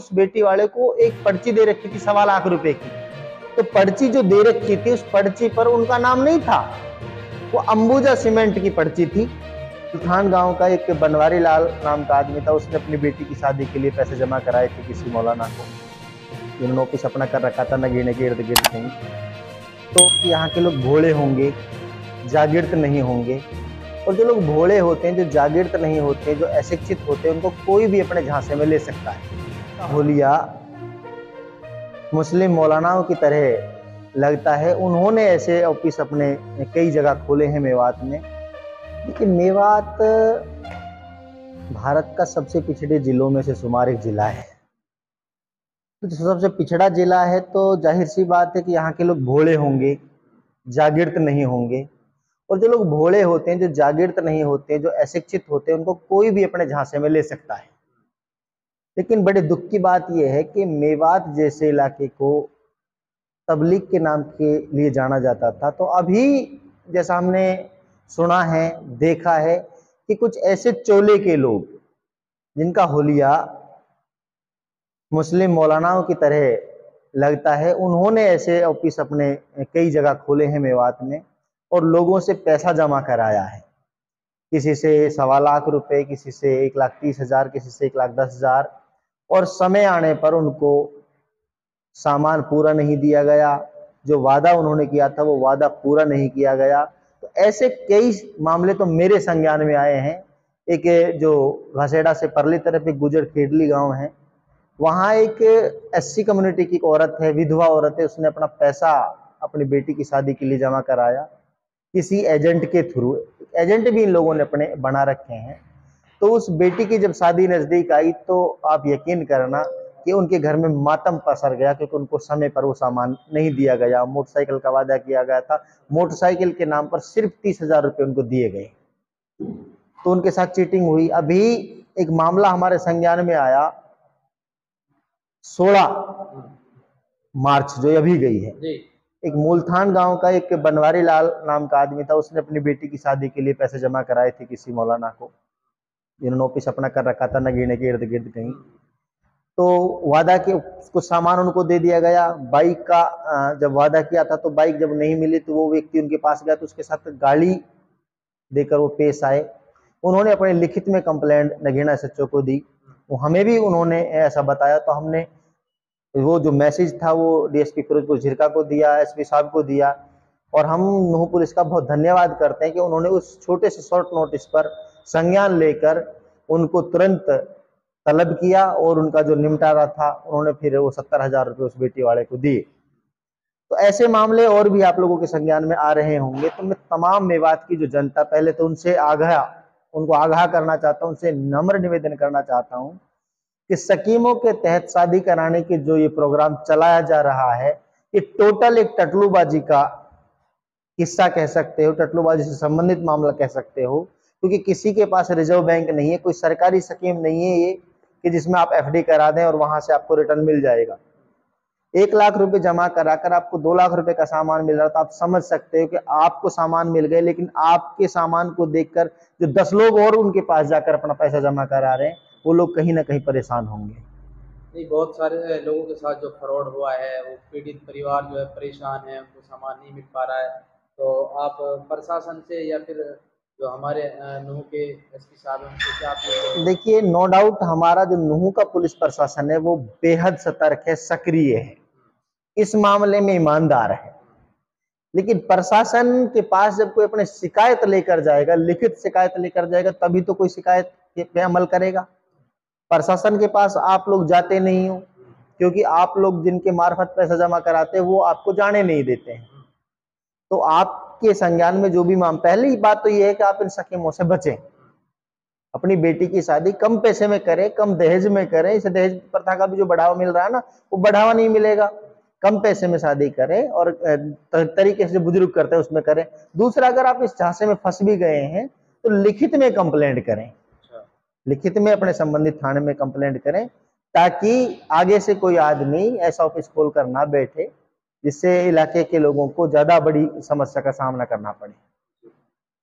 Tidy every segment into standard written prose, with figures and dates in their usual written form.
उस बेटी वाले को एक पर्ची दे रखी थी 1.25 लाख रुपए की। तो पर्ची जो दे रखी थी उस पर्ची पर उनका नाम नहीं था, वो अंबुजा सीमेंट की पर्ची थी। सुल्तान गांव का एक बनवारी लाल नाम का आदमी था, उसने अपनी बेटी की शादी के लिए पैसे जमा कराए थे किसी मौलाना को। इन्होंने ऑफिस अपना कर रखा था नगीने के इर्द गिर्द कहीं। तो यहाँ के लोग भोले होंगे, जागृत नहीं होंगे, और जो लोग भोले होते हैं, जो जागृत नहीं होते, जो अशिक्षित होते हैं, उनको कोई भी अपने झांसे में ले सकता है। होलिया मुस्लिम मौलानाओं की तरह लगता है। उन्होंने ऐसे ऑफिस अपने कई जगह खोले हैं मेवात में। लेकिन मेवात भारत का सबसे पिछड़े जिलों में से शुमार एक जिला है। तो सबसे पिछड़ा जिला है तो जाहिर सी बात है कि यहाँ के लोग भोले होंगे, जागृत नहीं होंगे, और जो लोग भोले होते हैं, जो जागृत नहीं होते, जो अशिक्षित होते हैं, उनको कोई भी अपने झांसे में ले सकता है। लेकिन बड़े दुख की बात यह है कि मेवात जैसे इलाके को तबलीग के नाम के लिए जाना जाता था, तो अभी जैसा हमने सुना है, देखा है कि कुछ ऐसे चोले के लोग जिनका हुलिया मुस्लिम मौलानाओं की तरह लगता है, उन्होंने ऐसे ऑफिस अपने कई जगह खोले हैं मेवात में और लोगों से पैसा जमा कराया है। किसी से 1.25 लाख रुपए, किसी से 1,30,000, किसी से 1,10,000, और समय आने पर उनको सामान पूरा नहीं दिया गया, जो वादा उन्होंने किया था वो वादा पूरा नहीं किया गया। तो ऐसे कई मामले तो मेरे संज्ञान में आए हैं। एक जो घसेड़ा से परली तरफ एक गुजर खेडली गांव है, वहां एक एससी कम्युनिटी की औरत है, विधवा औरत है, उसने अपना पैसा अपनी बेटी की शादी के लिए जमा कराया किसी एजेंट के थ्रू। एजेंट भी इन लोगों ने अपने बना रखे हैं। तो उस बेटी की जब शादी नजदीक आई तो आप यकीन करना कि उनके घर में मातम पसर गया, क्योंकि उनको समय पर वो सामान नहीं दिया गया। मोटरसाइकिल का वादा किया गया था, मोटरसाइकिल के नाम पर सिर्फ 30,000 रुपये उनको दिए गए, तो उनके साथ चीटिंग हुई। अभी एक मामला हमारे संज्ञान में आया 16 मार्च जो अभी गई है। एक मूलथान गांव का एक बनवारी लाल नाम का आदमी था, उसने अपनी बेटी की शादी के लिए पैसे जमा कराए थे किसी मौलाना को। इन्होंने ऑफिस अपना कर रखा था नगीने के इर्द गिर्द कहीं। तो वादा के कुछ सामान उनको दे दिया गया। बाइक का जब वादा किया था तो बाइक जब नहीं मिली तो वो व्यक्ति उनके पास गया, तो उसके साथ गाली देकर वो पेश आए। उन्होंने अपने लिखित में कंप्लेंट नगीना एसएचओ को दी, वो हमें भी उन्होंने ऐसा बताया, तो हमने वो जो मैसेज था वो डीएसपी फिरोजपुर झिरका को दिया, एसपी साहब को दिया, और हम नूह पुलिस का बहुत धन्यवाद करते हैं कि उन्होंने उस छोटे से शॉर्ट नोटिस पर संज्ञान लेकर उनको तुरंत तलब किया और उनका जो निपटारा था उन्होंने फिर वो 70,000 रुपये उस बेटी वाले को दिए। तो ऐसे मामले और भी आप लोगों के संज्ञान में आ रहे होंगे। तो मैं तमाम मेवात की जो जनता, पहले तो उनसे उनको आगाह करना चाहता हूँ, उनसे नम्र निवेदन करना चाहता हूँ कि स्कीमों के तहत शादी कराने के जो ये प्रोग्राम चलाया जा रहा है, ये टोटल एक टटलूबाजी का किस्सा कह सकते हो, टटलूबाजी से संबंधित मामला कह सकते हो, क्योंकि किसी के पास रिजर्व बैंक नहीं है, कोई सरकारी स्कीम नहीं है ये कि जिसमें आप एफडी करा दें और वहां से आपको रिटर्न मिल जाएगा। 1 लाख रुपए जमा कराकर आपको 2 लाख रुपए का सामान मिल रहा था। आप समझ सकते हो कि आपको सामान मिल गए, लेकिन आपके सामान को देखकर जो 10 लोग और उनके पास जाकर अपना पैसा जमा करा रहे हैं, वो लोग कहीं ना कहीं परेशान होंगे। नहीं, बहुत सारे लोगों के साथ जो फ्रॉड हुआ है, वो पीड़ित परिवार जो है परेशान है, उनको सामान नहीं मिल पा रहा है। तो आप प्रशासन से या फिर जो हमारे नूह के एसपी साहब हैं उनसे क्या अपील? देखिए, नो डाउट हमारा जो नूह का पुलिस प्रशासन है वो बेहद सतर्क है, सक्रिय है, इस मामले में ईमानदार है। लेकिन प्रशासन के पास जब कोई अपने शिकायत लेकर जाएगा, लिखित शिकायत लेकर जाएगा, तभी तो कोई शिकायत पे अमल करेगा। प्रशासन के पास आप लोग जाते नहीं हो, क्योंकि आप लोग जिनके मार्फत पैसा जमा कराते हैं वो आपको जाने नहीं देते हैं। तो आपके संज्ञान में जो भी पहली बात तो ये है कि आप इन स्कीमों से बचें। अपनी बेटी की शादी कम पैसे में करें, कम दहेज में करें। इस दहेज प्रथा का भी जो बढ़ावा मिल रहा है ना, वो बढ़ावा नहीं मिलेगा। कम पैसे में शादी करें और तरीके से बुजुर्ग करते हैं उसमें करें। दूसरा, अगर आप इस झांसे में फंस भी गए हैं तो लिखित में कंप्लेंट करें, लिखित में अपने संबंधित थाने में कंप्लेंट करें, ताकि आगे से कोई आदमी ऐसा ऑफिस खोल कर ना बैठे जिससे इलाके के लोगों को ज्यादा बड़ी समस्या का सामना करना पड़े।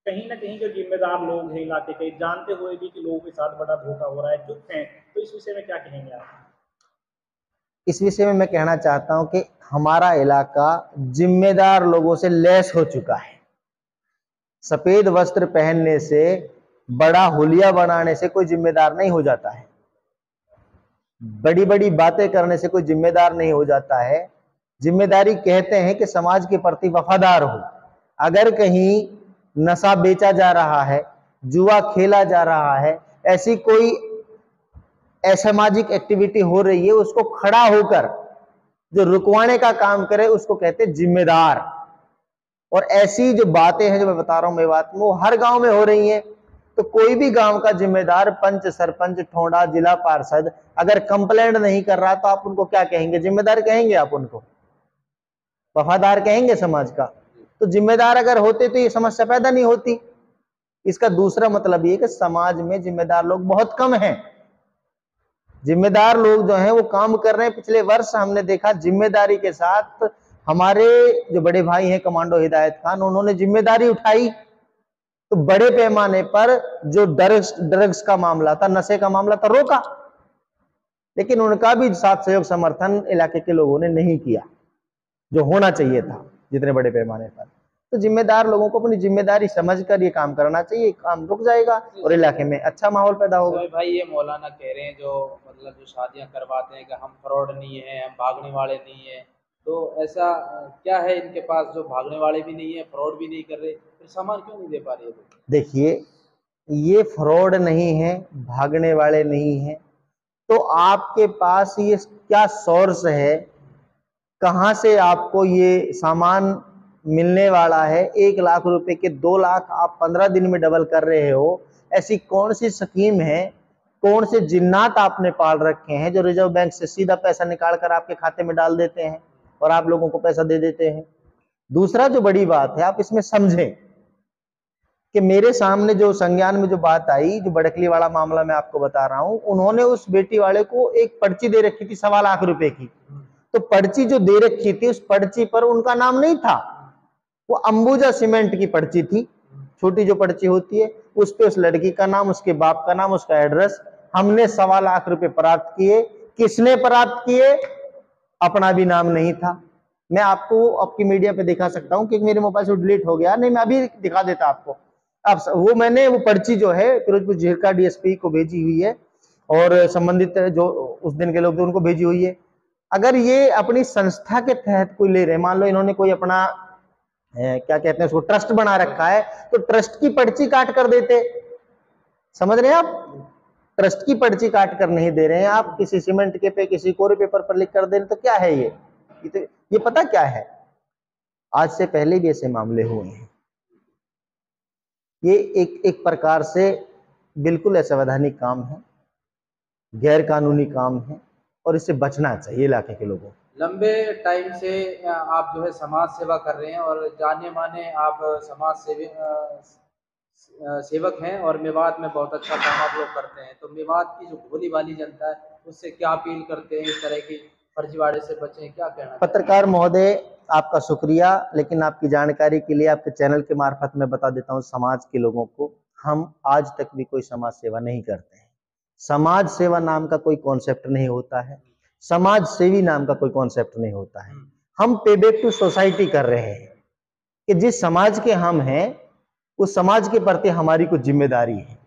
कहीं ना कहीं जो जिम्मेदार लोग हैं इलाके के, जानते हुए भी कि लोगों के साथ बड़ा धोखा हो रहा है, चुप हैं, तो इस विषय में क्या कहेंगे आप? इस विषय में मैं कहना चाहता हूं कि हमारा इलाका जिम्मेदार लोगों से लैस हो चुका है। सफेद वस्त्र पहनने से, बड़ा हुलिया बनाने से कोई जिम्मेदार नहीं हो जाता है। बड़ी बड़ी बातें करने से कोई जिम्मेदार नहीं हो जाता है। जिम्मेदारी कहते हैं कि समाज के प्रति वफादार हो। अगर कहीं नशा बेचा जा रहा है, जुआ खेला जा रहा है, ऐसी कोई असामाजिक एक्टिविटी हो रही है, उसको खड़ा होकर जो रुकवाने का काम करे उसको कहते हैं जिम्मेदार। और ऐसी जो बातें हैं जो मैं बता रहा हूं मेवात में, वो हर गांव में हो रही हैं। तो कोई भी गांव का जिम्मेदार, पंच, सरपंच, ठोंडा, जिला पार्षद अगर कंप्लेंट नहीं कर रहा तो आप उनको क्या कहेंगे? जिम्मेदार कहेंगे आप उनको? वफादार कहेंगे समाज का? तो जिम्मेदार अगर होते तो ये समस्या पैदा नहीं होती। इसका दूसरा मतलब ये कि समाज में जिम्मेदार लोग बहुत कम हैं। जिम्मेदार लोग जो हैं वो काम कर रहे हैं। पिछले वर्ष हमने देखा जिम्मेदारी के साथ हमारे जो बड़े भाई हैं कमांडो हिदायत खान, उन्होंने जिम्मेदारी उठाई तो बड़े पैमाने पर जो ड्रग्स का मामला था, नशे का मामला था, रोका। लेकिन उनका भी साथ सहयोग समर्थन इलाके के लोगों ने नहीं किया जो होना चाहिए था जितने बड़े पैमाने पर। तो जिम्मेदार लोगों को अपनी जिम्मेदारी समझकर ये काम करना चाहिए, काम रुक जाएगा और इलाके में अच्छा माहौल पैदा होगा। भाई ये मौलाना कह रहे हैं जो मतलब जो शादियां करवाते हैं कि हम फ्रॉड नहीं है, हम भागने वाले नहीं है, तो ऐसा क्या है इनके पास जो भागने वाले भी नहीं है, फ्रॉड भी नहीं कर रहे, फिर सामान क्यों नहीं दे पा रहे? देखिए, ये फ्रॉड नहीं है, भागने वाले नहीं है, तो आपके पास ये क्या सोर्स है? कहां से आपको ये सामान मिलने वाला है? 1 लाख रुपए के 2 लाख आप 15 दिन में डबल कर रहे हो। ऐसी कौन सी स्कीम है, कौन से जिन्नात आपने पाल रखे हैं जो रिजर्व बैंक से सीधा पैसा निकाल कर आपके खाते में डाल देते हैं और आप लोगों को पैसा दे देते हैं? दूसरा जो बड़ी बात है, आप इसमें समझें कि मेरे सामने जो संज्ञान में जो बात आई, जो बड़कली वाला मामला मैं आपको बता रहा हूं, उन्होंने उस बेटी वाले को एक पर्ची दे रखी थी 1.25 लाख रुपए की। तो पर्ची जो दे रखी थी, उस पर्ची पर उनका नाम नहीं था, वो अंबुजा सीमेंट की पर्ची थी, छोटी जो पर्ची होती है, उस पे उस लड़की का नाम, उसके बाप का नाम, उसका एड्रेस। हमने 1.25 लाख रुपए प्राप्त किए। किसने प्राप्त किए? अपना भी नाम नहीं था। मैं आपको आपकी मीडिया पे दिखा सकता हूं कि मेरे मोबाइल से डिलीट हो गया, नहीं मैं अभी दिखा देता आपको। अब मैंने वो पर्ची जो है फिरोजपुर झीरका डीएसपी को भेजी हुई है और संबंधित जो उस दिन के लोग थे उनको भेजी हुई है। अगर ये अपनी संस्था के तहत कोई ले रहे, मान लो इन्होंने कोई अपना क्या कहते हैं उसको, ट्रस्ट बना रखा है, तो ट्रस्ट की पर्ची काट कर देते। समझ रहे हैं आप? ट्रस्ट की पर्ची काट कर नहीं दे रहे हैं आप, किसी सीमेंट के पे, किसी कोरे पेपर पर लिख कर दे रहे। तो क्या है ये पता क्या है? आज से पहले भी ऐसे मामले हुए हैं। ये एक प्रकार से बिल्कुल असंवैधानिक काम है, गैर कानूनी काम है और इससे बचना चाहिए इलाके के लोगों को। लंबे टाइम से आप जो है समाज सेवा कर रहे हैं और जाने माने आप समाज सेवक हैं और मेवात में बहुत अच्छा काम आप लोग करते हैं। तो मेवात की जो भोली वाली जनता है उससे क्या अपील करते हैं? इस तरह की फर्जीवाड़े से बचें, क्या कहना? पत्रकार महोदय, आपका शुक्रिया, लेकिन आपकी जानकारी के लिए आपके चैनल के मार्फत मैं बता देता हूं समाज के लोगों को, हम आज तक भी कोई समाज सेवा नहीं करते हैं। समाज सेवा नाम का कोई कॉन्सेप्ट नहीं होता है, समाज सेवी नाम का कोई कॉन्सेप्ट नहीं होता है। हम पे बैक टू सोसाइटी कर रहे हैं कि जिस समाज के हम हैं उस समाज के प्रति हमारी कुछ जिम्मेदारी है,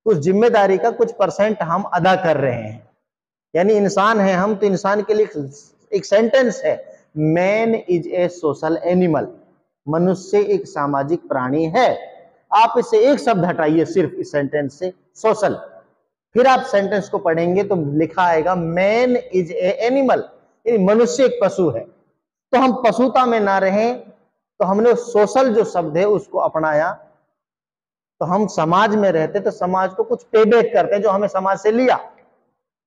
उस जिम्मेदारी का कुछ % हम अदा कर रहे हैं। यानी इंसान है हम, तो इंसान के लिए एक सेंटेंस है, man is a social animal, मनुष्य एक सामाजिक प्राणी है। आप इससे एक शब्द हटाइए सिर्फ इस सेंटेंस से, सोशल, फिर आप सेंटेंस को पढ़ेंगे तो लिखा आएगा मैन इज ए एनिमल, यानी मनुष्य एक पशु है। तो हम पशुता में ना रहें, तो हमने सोशल जो शब्द है उसको अपनाया। तो हम समाज में रहते तो समाज को कुछ पे बैक करते हैं जो हमें समाज से लिया।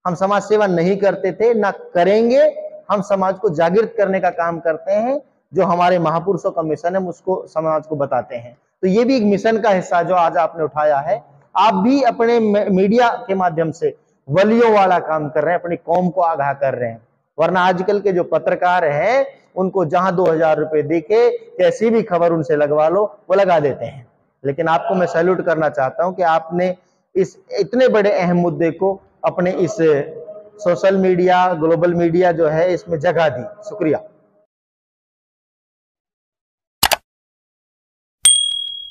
हम समाज सेवा नहीं करते थे, ना करेंगे। हम समाज को जागृत करने का काम करते हैं, जो हमारे महापुरुषों का मिशन है उसको समाज को बताते हैं। तो ये भी एक मिशन का हिस्सा जो आज आपने उठाया है। आप भी अपने मीडिया के माध्यम से वलियों वाला काम कर रहे हैं, अपनी कौम को आगाह कर रहे हैं। वरना आजकल के जो पत्रकार हैं उनको जहां 2000 रुपए देके कैसी भी खबर उनसे लगवा लो वो लगा देते हैं। लेकिन आपको मैं सैल्यूट करना चाहता हूं कि आपने इस इतने बड़े अहम मुद्दे को अपने इस सोशल मीडिया, ग्लोबल मीडिया जो है इसमें जगह दी। शुक्रिया।